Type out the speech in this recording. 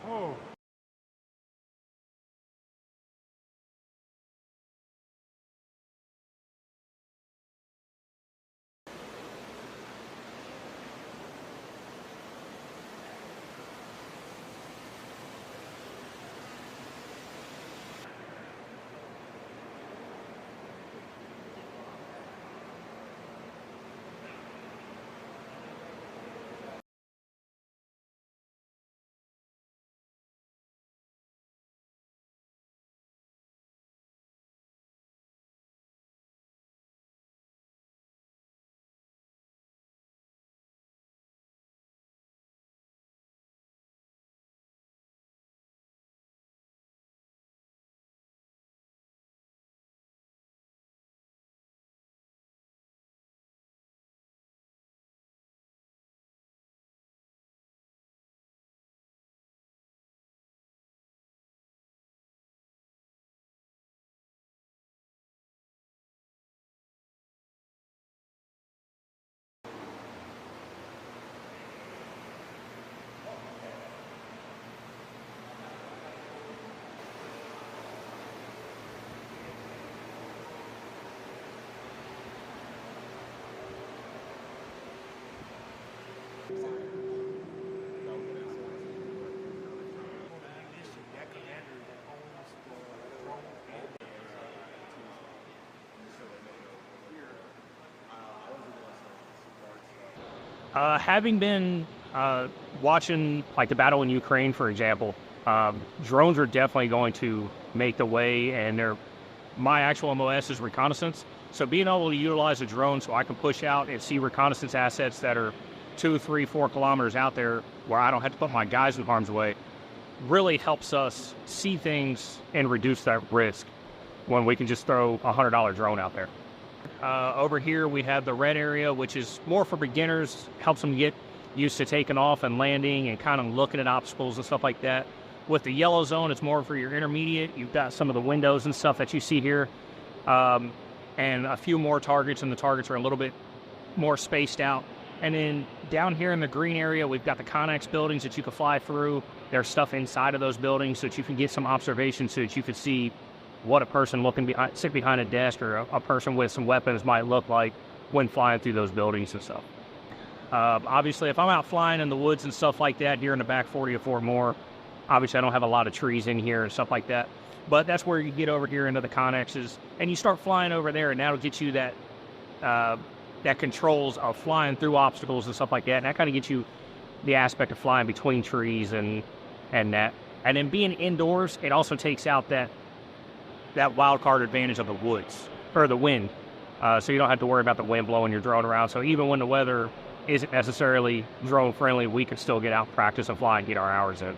Oh. Having been watching like the battle in Ukraine, for example, drones are definitely going to make the way, and my actual MOS is reconnaissance. So being able to utilize a drone so I can push out and see reconnaissance assets that are 2, 3, 4 kilometers out there where I don't have to put my guys in harm's way really helps us see things and reduce that risk when we can just throw a $100 drone out there. Over here we have the red area, which is more for beginners, helps them get used to taking off and landing and kind of looking at obstacles and stuff like that. With the yellow zone, it's more for your intermediate. You've got some of the windows and stuff that you see here, and a few more targets, and the targets are a little bit more spaced out. And then down here in the green area, we've got the Connex buildings that you can fly through. There's stuff inside of those buildings so that you can get some observation, so that you can see what a person sit behind a desk, or a person with some weapons might look like when flying through those buildings and stuff. Obviously, if I'm out flying in the woods and stuff like that, here in the back 40 or 4 more, obviously I don't have a lot of trees in here and stuff like that, but that's where you get over here into the Connexes, and you start flying over there, and that'll get you that controls of flying through obstacles and stuff like that, and that kind of gets you the aspect of flying between trees and that. And then being indoors, it also takes out that wild card advantage of the woods, or the wind. So you don't have to worry about the wind blowing your drone around. So even when the weather isn't necessarily drone friendly, we can still get out, practice and fly, and get our hours in.